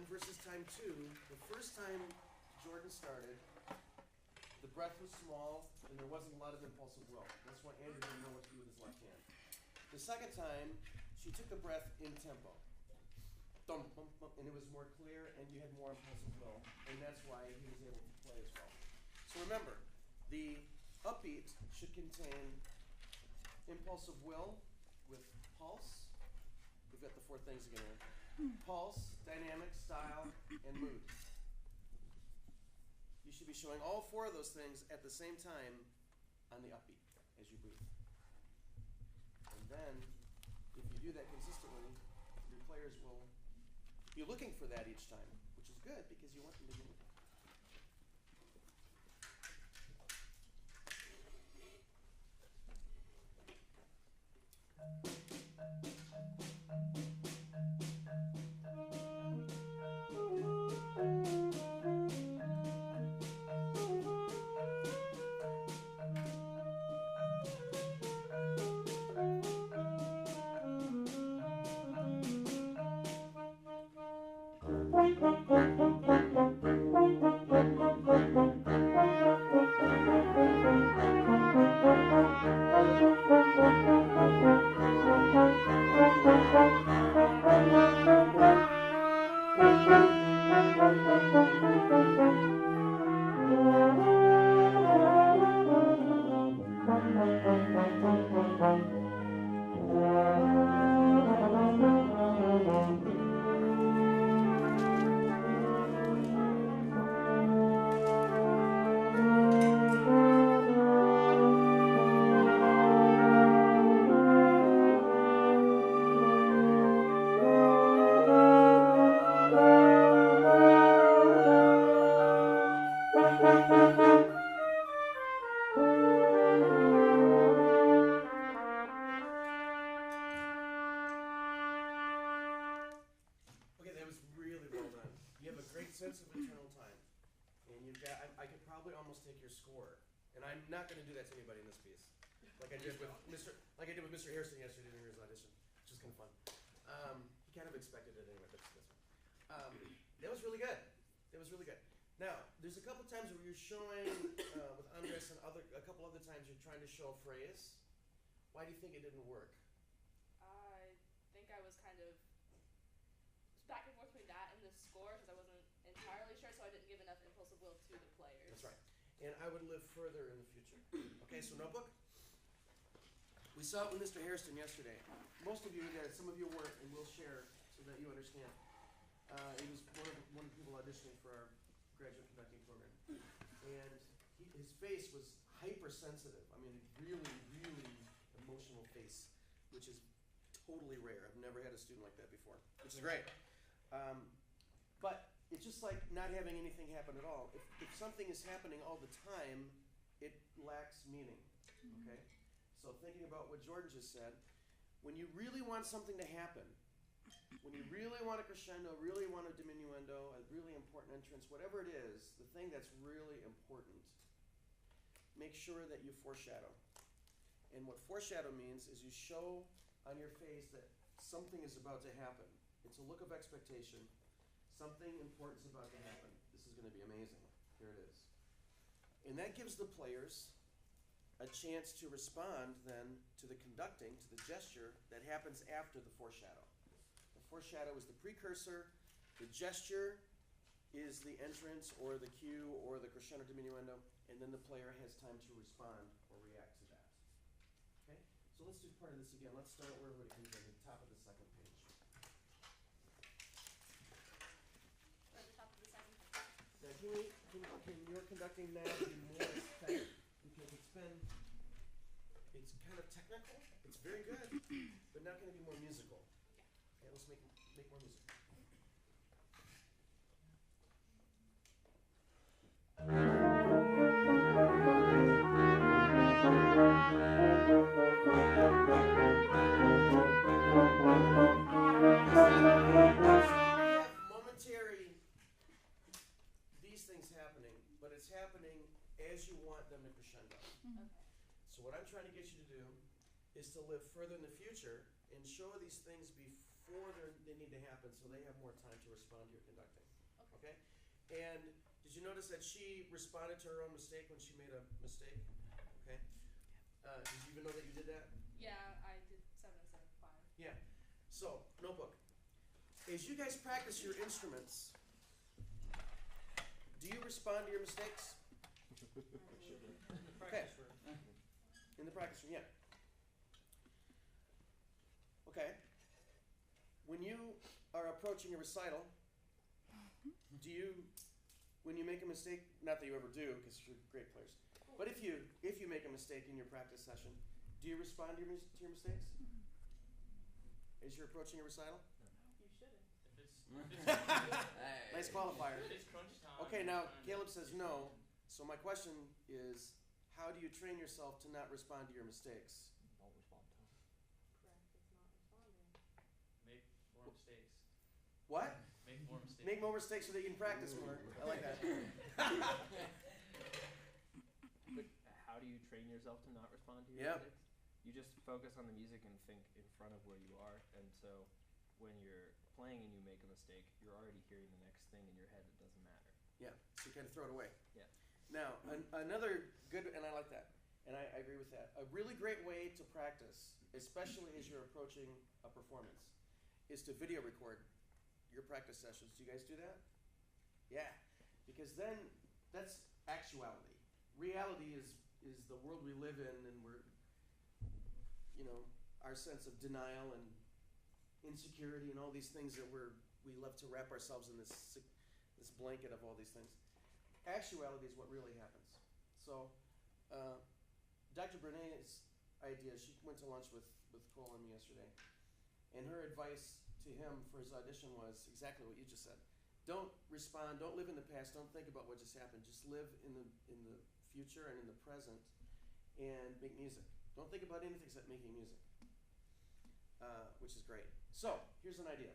versus time 2, the first time Jordan started, the breath was small and there wasn't a lot of impulsive will. That's why Andrew didn't know what to do with his left hand. The second time, she took the breath in tempo. Dum, bum, bum, and it was more clear and you had more impulsive will. And that's why he was able to play as well. So remember, the upbeat should contain impulsive will with pulse. We've got the 4 things again here. Pulse, dynamic, style, and mood. You should be showing all 4 of those things at the same time on the upbeat as you breathe. And then, if you do that consistently, your players will be looking for that each time, which is good because you want them to be moving. Sense of internal time, and you've got. I could probably almost take your score, and I'm not going to do that to anybody in this piece, like I did with Mr. Hairston yesterday during his audition, which was kind of fun. He kind of expected it anyway, but this one. That was really good. It was really good. Now, there's a couple times where you're showing with Andres and a couple other times you're trying to show a phrase. Why do you think it didn't work? I think I was kind of back and forth between that and the score because I wasn't entirely sure, so I didn't give enough impulsive will to the players. That's right. And I would live further in the future. Okay, so notebook. We saw it with Mr. Hairston yesterday. Most of you did, some of you weren't, and we'll share so that you understand. He was one of the people auditioning for our graduate conducting program. And his face was hypersensitive. I mean, really, really emotional face, which is totally rare. I've never had a student like that before, which is great. But it's just like not having anything happen at all. If something is happening all the time, it lacks meaning, okay? So thinking about what Jordan just said, when you really want something to happen, when you really want a crescendo, really want a diminuendo, a really important entrance, whatever it is, the thing that's really important, make sure that you foreshadow. And what foreshadow means is you show on your face that something is about to happen. It's a look of expectation. Something important is about to happen. This is going to be amazing. Here it is. And that gives the players a chance to respond then to the conducting, to the gesture that happens after the foreshadow. The foreshadow is the precursor. The gesture is the entrance or the cue or the crescendo diminuendo, and then the player has time to respond or react to that. Okay? So let's do part of this again. Let's start where it comes in, the top of the second page. Can your conducting now be more aesthetic? Because it's kind of technical. It's very good, but now can it be more musical? Okay, let's make more music. Happening as you want them to crescendo. Okay. So what I'm trying to get you to do is to live further in the future and show these things before they need to happen, so they have more time to respond to your conducting. Okay. Okay? And did you notice that she responded to her own mistake when she made a mistake? Okay? Did you even know that you did that? Yeah, I did 7 instead of 5. Yeah. So, notebook. As you guys practice your instruments, do you respond to your mistakes? In the practice room. In the practice room, yeah. Okay. When you are approaching a recital, do you, when you make a mistake, not that you ever do, because you're great players, but if you make a mistake in your practice session, do you respond to your mistakes? As you're approaching a recital? You shouldn't. Nice qualifier. If it's crunch time. Okay, now Caleb says no. So my question is, how do you train yourself to not respond to your mistakes? Don't respond to him. Practice not responding. Make more mistakes. What? Make more mistakes. Make more mistakes so that you can practice more. I like that. But how do you train yourself to not respond to your Yeah. mistakes? You just focus on the music and think in front of where you are, and so when you're playing and you make a mistake, you're already hearing the next thing in your head. It doesn't matter. Yeah, so you kind of throw it away. Yeah. Now, another good, and I like that, and I agree with that. A really great way to practice, especially as you're approaching a performance, is to video record your practice sessions. Do you guys do that? Yeah, because then that's actuality. Reality is the world we live in, and we're, our sense of denial and insecurity and all these things that we love to wrap ourselves in this blanket of all these things. Actuality is what really happens. So, Dr. Brené's idea, she went to lunch with Cole and me yesterday, and her advice to him for his audition was exactly what you just said. Don't respond, don't live in the past, don't think about what just happened. Just live in the future and in the present and make music. Don't think about anything except making music, which is great. So, here's an idea.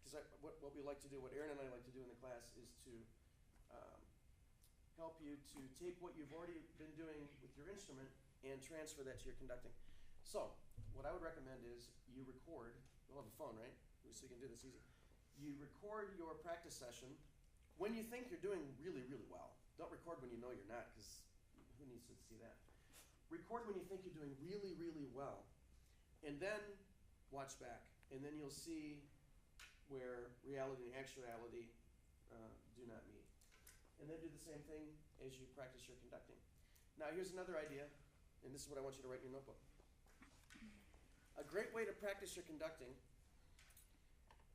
Because what we like to do, what Aaron and I like to do in the class is to help you to take what you've already been doing with your instrument and transfer that to your conducting. So, what I would recommend is you record, you'll have a phone, right? So you can do this easy. You record your practice session when you think you're doing really, really well. Don't record when you know you're not, because who needs to see that? Record when you think you're doing really, really well. And then watch back. And then you'll see where reality and actuality do not meet. And then do the same thing as you practice your conducting. Now, here's another idea, and this is what I want you to write in your notebook. A great way to practice your conducting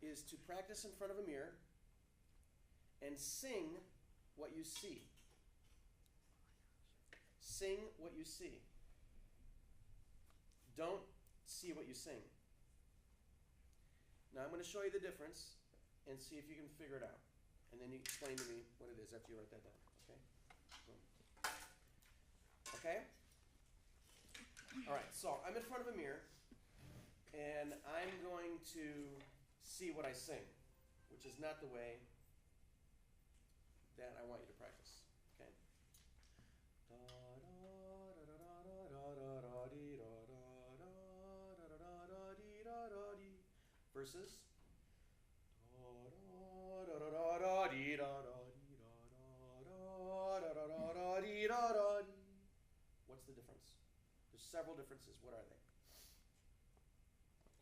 is to practice in front of a mirror and sing what you see. Sing what you see. Don't see what you sing. Now I'm going to show you the difference and see if you can figure it out. And then you explain to me what it is after you write that down. Okay? Boom. Okay? All right, so I'm in front of a mirror and I'm going to see what I sing, which is not the way that I want you to practice. Okay? Versus. What's the difference? There's several differences. What are they?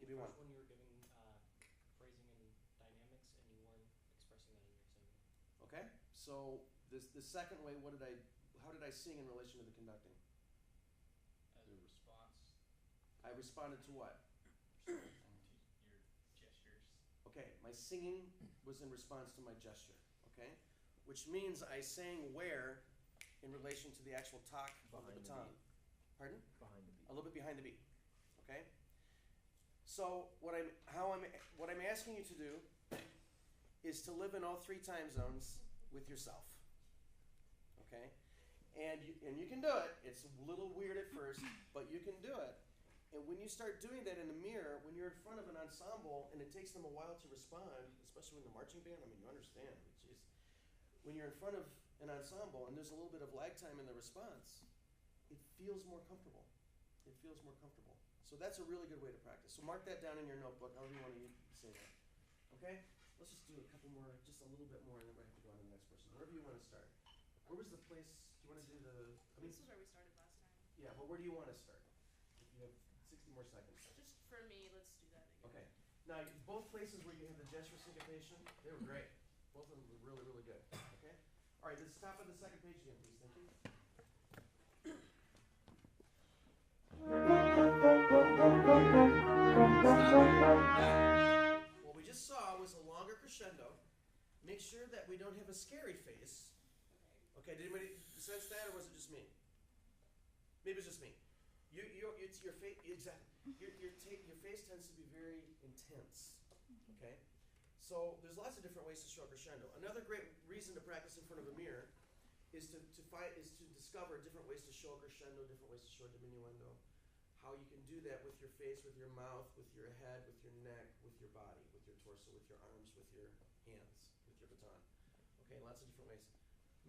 Give me one. First one, you were giving phrasing and dynamics, and you weren't expressing that in your singing. Okay. So the second way, how did I sing in relation to the conducting? As a response I responded to what? to your gestures. Okay, my singing was in response to my gesture, okay? Which means I sang where in relation to the actual talk of the Behind the baton. beat. Pardon? Behind the beat. A little bit behind the beat, okay? So what I'm asking you to do is to live in all three time zones with yourself, okay? And you can do it. It's a little weird at first, but you can do it. And when you start doing that in the mirror, when you're in front of an ensemble and it takes them a while to respond, especially in the marching band, I mean, you understand, geez. When you're in front of an ensemble and there's a little bit of lag time in the response, it feels more comfortable. it feels more comfortable. So that's a really good way to practice. So mark that down in your notebook, however you want to say that. Okay? Let's just do a couple more, just a little bit more, and then we have to go on to the next person. Wherever you want to start. Where was the place? Do you want to do the? I mean, This is where we started last time. yeah, but where do you want to start? If you have 60 more seconds. Just for me, let's do that again. Okay. Now, both places where you have the gesture syncopation, they were great. Both of them were really, really good. Okay? All right, let's stop on the second page again, please. Thank you. What we just saw was a longer crescendo. Make sure that we don't have a scary face. Okay, did anybody sense that, or was it just me? Maybe it's just me. It's your face, exactly. Your face tends to be very intense. Okay, so there's lots of different ways to show a crescendo. Another great reason to practice in front of a mirror is to discover different ways to show a crescendo, different ways to show a diminuendo. How you can do that with your face, with your mouth, with your head, with your neck, with your body, with your torso, with your arms, with your hands, with your baton. Okay, lots of different ways.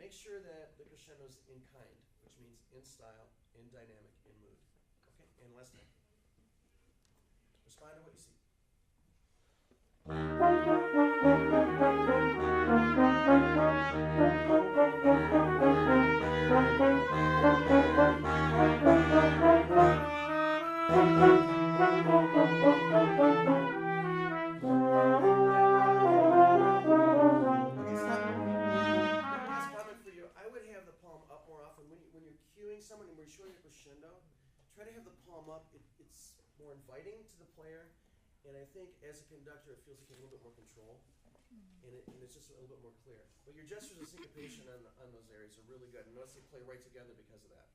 Make sure that the crescendo's in kind, which means in style, in dynamic, in mood. Okay, and last time. Respond to what you see. Someone and we're showing a crescendo, try to have the palm up. It's more inviting to the player, and I think as a conductor it feels like you have a little bit more control, and it's just a little bit more clear. But your gestures of syncopation on those areas are really good, and notice they play right together because of that.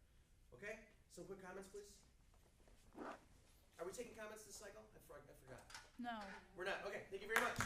Okay? Some quick comments, please. Are we taking comments this cycle? I forgot. No. We're not. Okay, thank you very much.